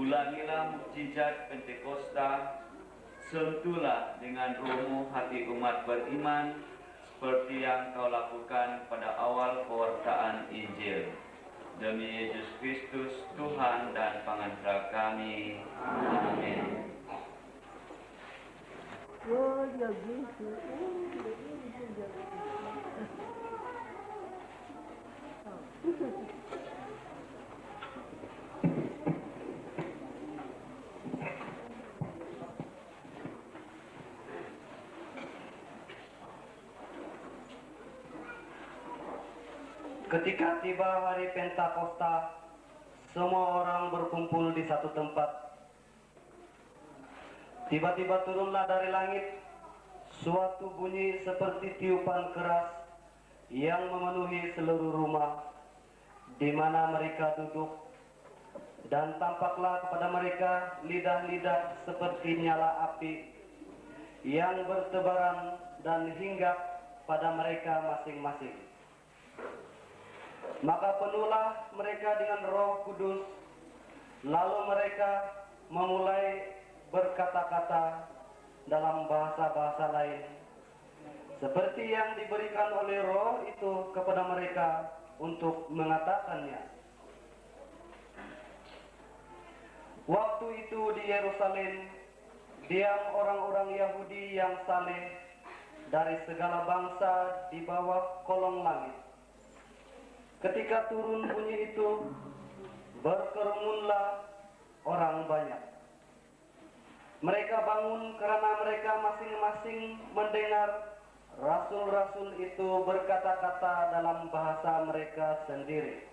Ulangilah mukjizat Pentakosta, sentuhlah dengan rohmu hati umat beriman, seperti yang kau lakukan pada awal pewartaan Injil. Demi Yesus Kristus, Tuhan dan Pangantar kami. Amin. Ketika tiba hari Pentakosta, semua orang berkumpul di satu tempat. Tiba-tiba turunlah dari langit suatu bunyi seperti tiupan keras yang memenuhi seluruh rumah di mana mereka duduk, dan tampaklah kepada mereka lidah-lidah seperti nyala api yang bertebaran dan hinggap pada mereka masing-masing. Maka penuhlah mereka dengan Roh Kudus, lalu mereka memulai berkata-kata dalam bahasa-bahasa lain, seperti yang diberikan oleh Roh itu kepada mereka untuk mengatakannya. Waktu itu di Yerusalem diam orang-orang Yahudi yang saleh dari segala bangsa di bawah kolong langit. Ketika turun bunyi itu, berkerumunlah orang banyak. Mereka bangun karena mereka masing-masing mendengar rasul-rasul itu berkata-kata dalam bahasa mereka sendiri.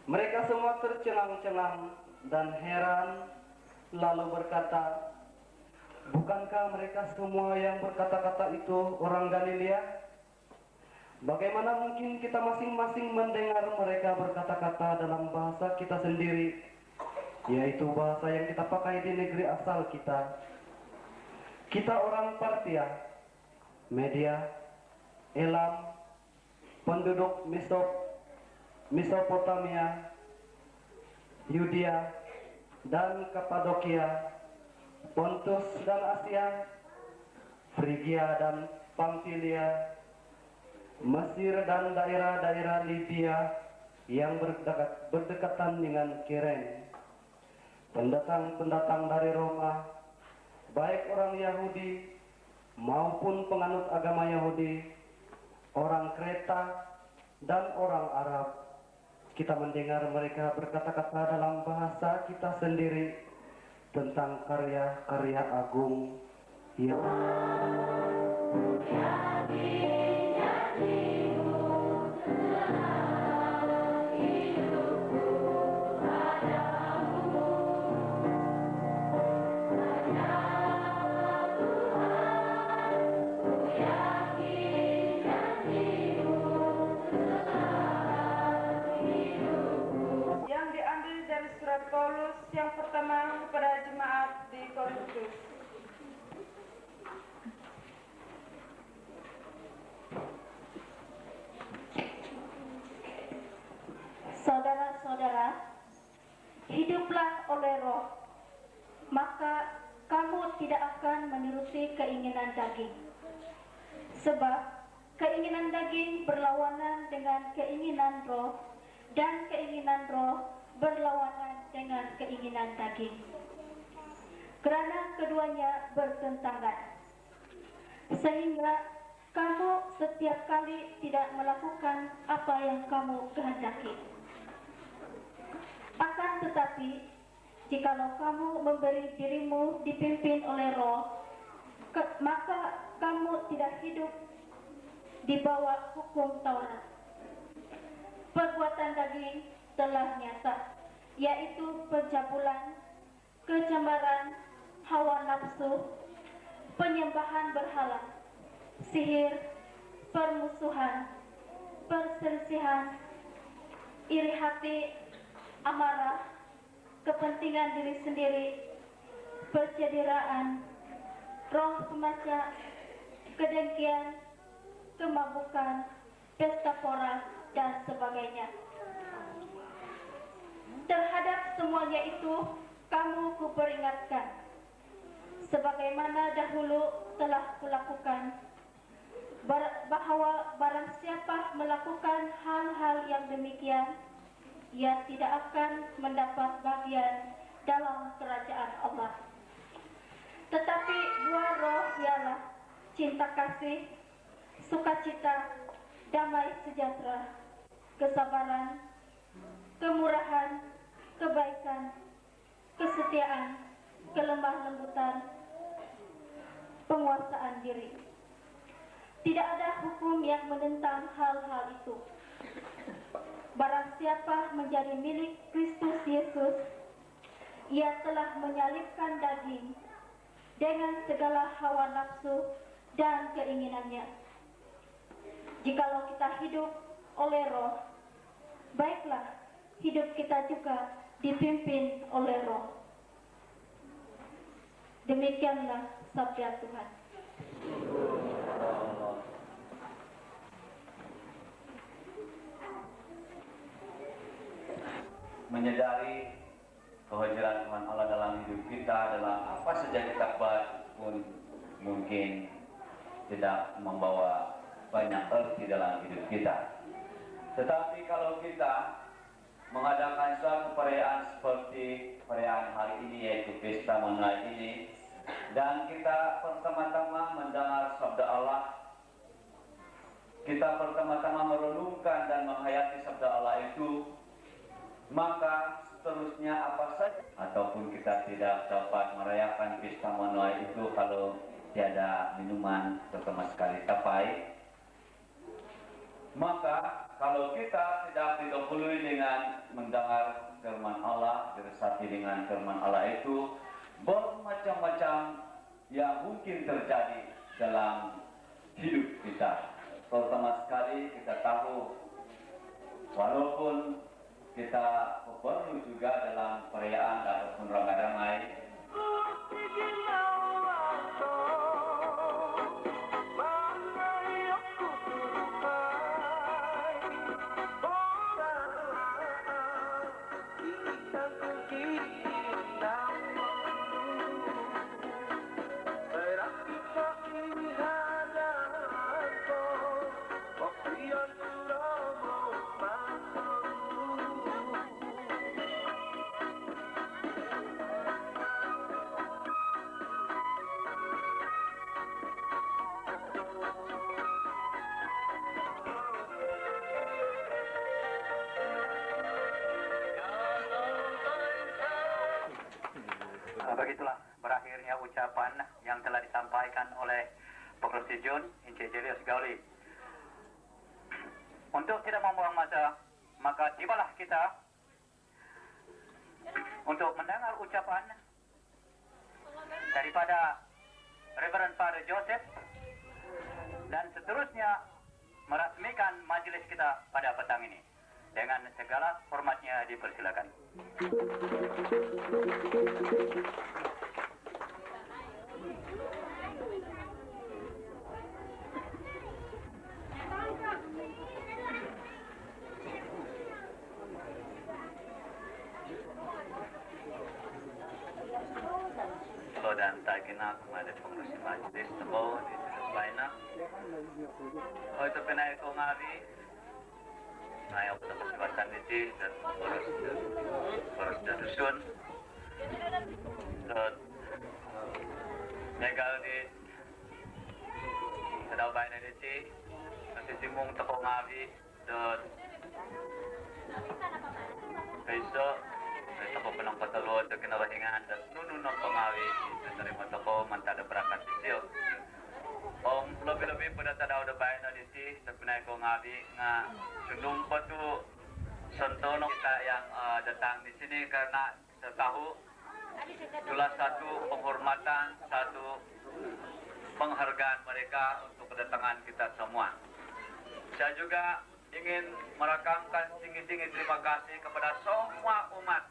Mereka semua tercengang-cengang dan heran, lalu berkata, "Bukankah mereka semua yang berkata-kata itu orang Galilea? Bagaimana mungkin kita masing-masing mendengar mereka berkata-kata dalam bahasa kita sendiri, yaitu bahasa yang kita pakai di negeri asal kita? Kita orang Partia, Media, Elam, penduduk Mesopotamia, Yudea dan Kapadokia, Pontus dan Asia, Frigia dan Pamfilia, Mesir dan daerah-daerah Libya yang berdekatan dengan Kirene, pendatang-pendatang dari Roma, baik orang Yahudi maupun penganut agama Yahudi, orang Kreta dan orang Arab. Kita mendengar mereka berkata-kata dalam bahasa kita sendiri tentang karya-karya agung yang Paulus yang pertama kepada jemaat di Korintus. Saudara-saudara, hiduplah oleh Roh, maka kamu tidak akan menuruti keinginan daging. Sebab keinginan daging berlawanan dengan keinginan Roh, dan keinginan Roh berlawanan dengan keinginan daging. Kerana keduanya bertentangan, sehingga kamu setiap kali tidak melakukan apa yang kamu kehendaki. Akan tetapi, jikalau kamu memberi dirimu dipimpin oleh Roh, maka kamu tidak hidup di bawah hukum Taurat. Perbuatan daging telah nyata, yaitu pencabulan, kecembaran, hawa nafsu, penyembahan berhala, sihir, permusuhan, perselisihan, iri hati, amarah, kepentingan diri sendiri, percederaan, roh pemaca, kedengkian, kemabukan, pesta pora, dan sebagainya. Terhadap semua semuanya itu kamu kuperingatkan, sebagaimana dahulu telah kulakukan, bahwa barang siapa melakukan hal-hal yang demikian, ia tidak akan mendapat bagian dalam kerajaan Allah. Tetapi buah roh ialah cinta kasih, sukacita, damai sejahtera, kesabaran, kemurahan, kebaikan, kesetiaan, kelemah lembutan, penguasaan diri. Tidak ada hukum yang menentang hal-hal itu. Barang siapa menjadi milik Kristus Yesus, ia telah menyalibkan daging dengan segala hawa nafsu dan keinginannya. Jikalau kita hidup oleh Roh, baiklah hidup kita juga dipimpin oleh Roh. Demikianlah sabda Tuhan. Menyadari kehadiran Tuhan Allah dalam hidup kita, dalam apa saja kita buat pun mungkin tidak membawa banyak arti dalam hidup kita. Tetapi kalau kita mengadakan suatu perayaan seperti perayaan hari ini, yaitu pesta menuai ini, dan kita pertama-tama mendengar sabda Allah, kita pertama-tama merenungkan dan menghayati sabda Allah itu, maka seterusnya apa saja, ataupun kita tidak dapat merayakan pesta menuai itu kalau tiada minuman terutama sekali tapai. Maka kalau kita tidak didahului dengan mendengar firman Allah, diresapi dengan firman Allah itu, bermacam-macam yang mungkin terjadi dalam hidup kita. Pertama sekali kita tahu, walaupun kita perlu juga dalam perayaan ataupun ramai-ramai, begitulah berakhirnya ucapan yang telah disampaikan oleh Pengurus Jun, Encik Julius Gauli. Untuk tidak membuang masa, maka tibalah kita untuk mendengar ucapan daripada Reverend Father Joseph, dan seterusnya merasmikan majelis kita pada petang ini. Dengan segala hormatnya dipersilakan. Halo dan tagina kepada pengurus majelis tebo di sudut lainnya. Oh itu penai ko ngawi. Ngayon sa pasiwatan niti dan poros dan dusun. So negal di sadawbay na niti nasisimong tako ngawi dan kaysa tako penang pataluan sa kinabahingan dan nunun ng pangawi sa narima tako mantada berakat sisiyo. Om lebih-lebih pada tadaw da bayan na diti sa pinay ko ngabi nga sundong pa tu santono kita yang datang di sini karena kita tahu itulah satu penghormatan, satu penghargaan mereka untuk kedatangan kita semua. Saya juga ingin merakamkan tinggi-tinggi terima kasih kepada semua umat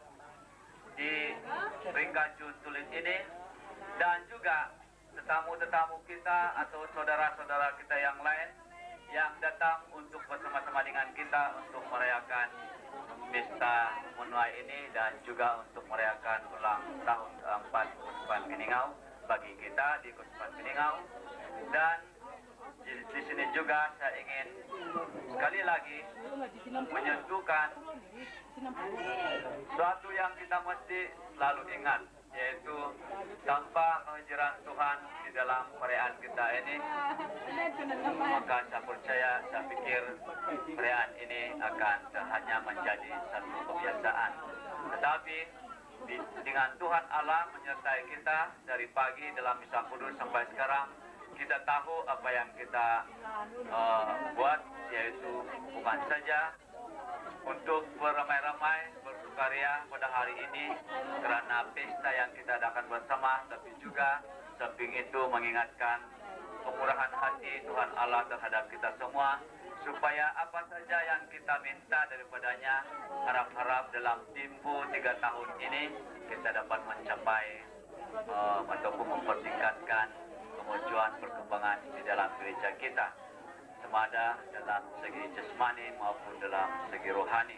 di Ringkajun Tulis ini, dan juga tetamu-tetamu kita atau saudara-saudara kita yang lain yang datang untuk bersama-sama dengan kita untuk merayakan pesta menuai ini dan juga untuk merayakan ulang tahun keempat Kuspan Piningau bagi kita di Kuspan Piningau. Dan di sini juga saya ingin sekali lagi menyentuhkan suatu yang kita mesti selalu ingat, yaitu tanpa kehadiran Tuhan di dalam perayaan kita ini, maka saya percaya, saya pikir perayaan ini akan hanya menjadi satu kebiasaan. Tetapi dengan Tuhan Allah menyertai kita dari pagi dalam Misa Kudus sampai sekarang, kita tahu apa yang kita buat, yaitu bukan saja untuk beramai-ramai bersukaria pada hari ini karena pesta yang kita adakan bersama, tapi juga samping itu mengingatkan kemurahan hati Tuhan Allah terhadap kita semua, supaya apa saja yang kita minta daripadanya, harap-harap dalam tempoh 3 tahun ini kita dapat mencapai ataupun mempertingkatkan kemajuan perkembangan di dalam gereja kita, semada dalam segi jasmani maupun dalam segi rohani.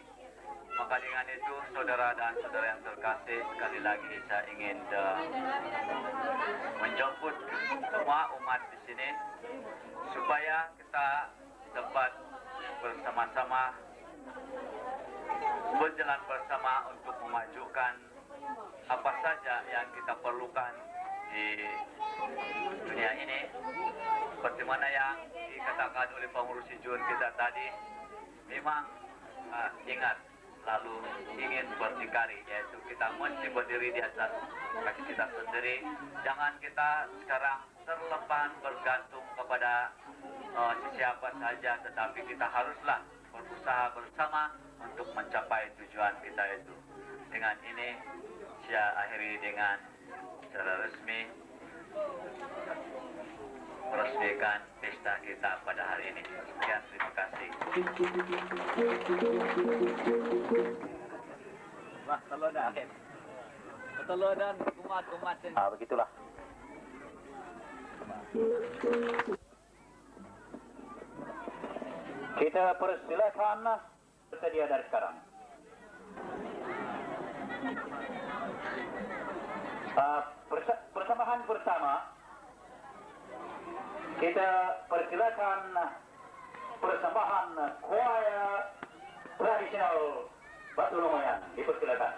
Maka dengan itu, saudara dan saudara yang terkasih, sekali lagi saya ingin menjemput semua umat di sini supaya kita dapat bersama-sama berjalan bersama untuk memajukan apa saja yang kita perlukan di dunia ini, seperti mana yang dikatakan oleh pengurusi Jun kita tadi. Memang ingat, lalu ingin berdikari, yaitu kita mesti berdiri di atas kaki kita sendiri. Jangan kita sekarang terlepas bergantung kepada siapa saja, tetapi kita haruslah berusaha bersama untuk mencapai tujuan kita itu. Dengan ini saya akhiri dengan secara resmi meresmikan pesta kita pada hari ini. Sekian, terima kasih. Wah, telodan. Telodan umat-umat. Begitulah. Kita persilakan bersedia dari sekarang. Persembahan bersama, kita persilakan persembahan choir tradisional Batu Lumayan, dipersilakan.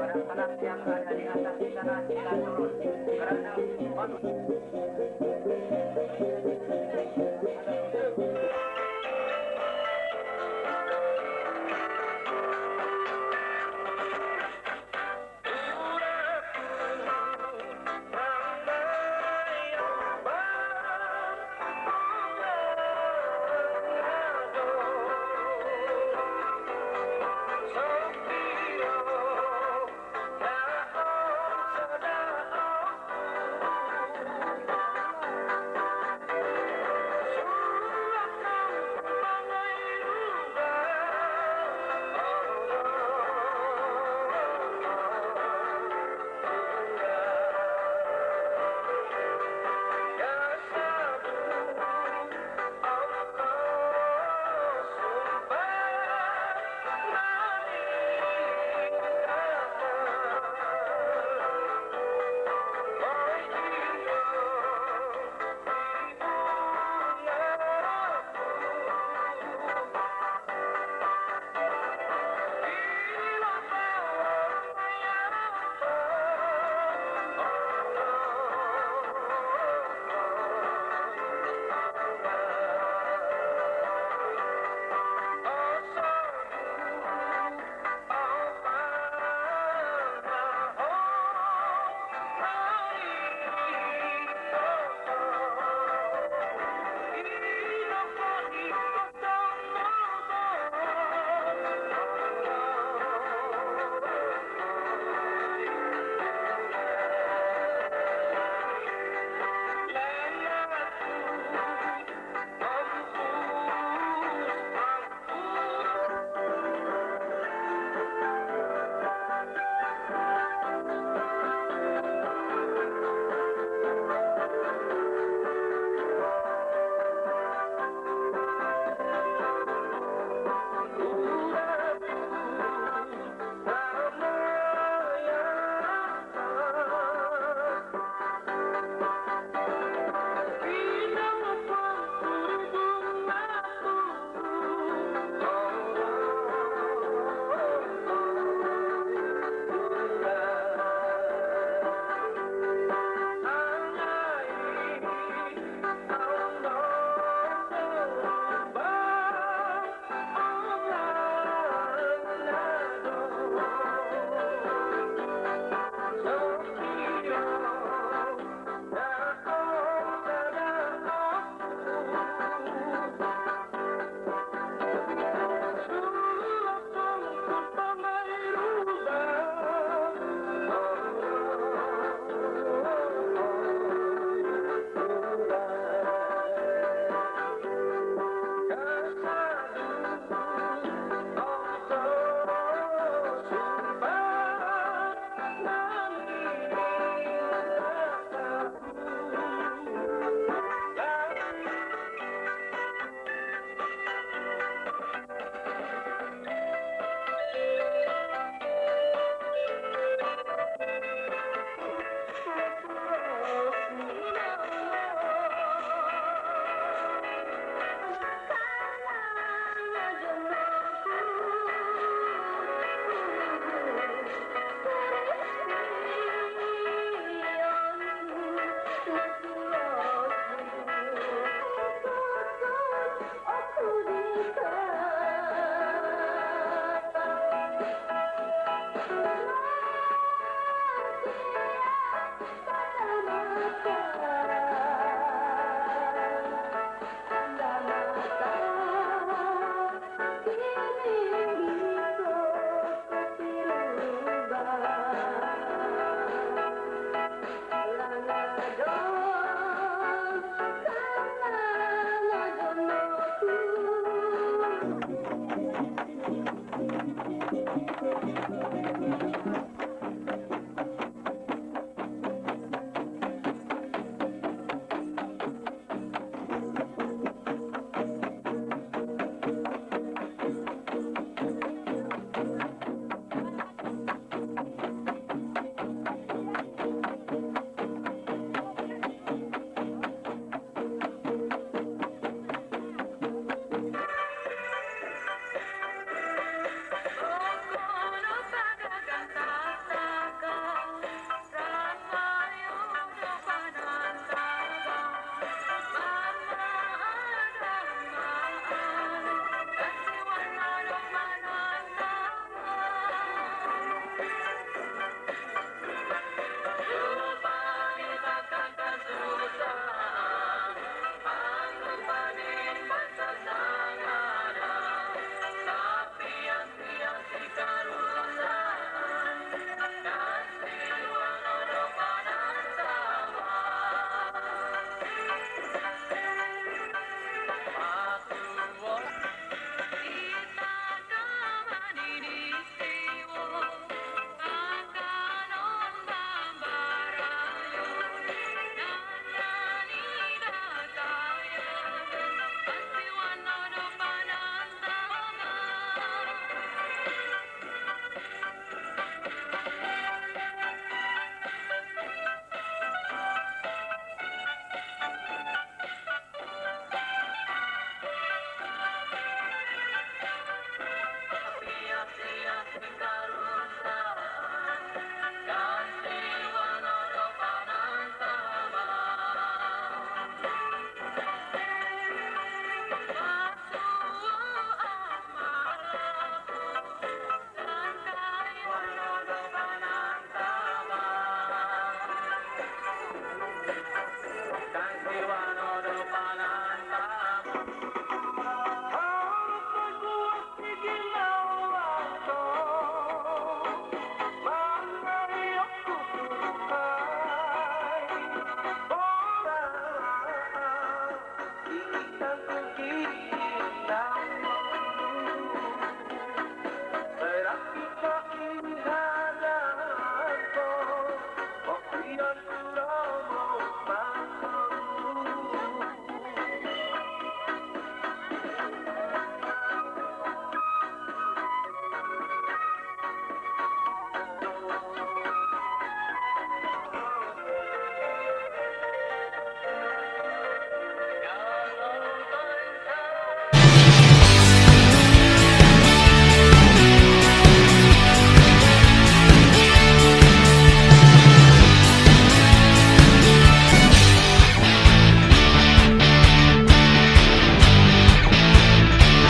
Anak-anak yang ada di atas di sana silakan turun karena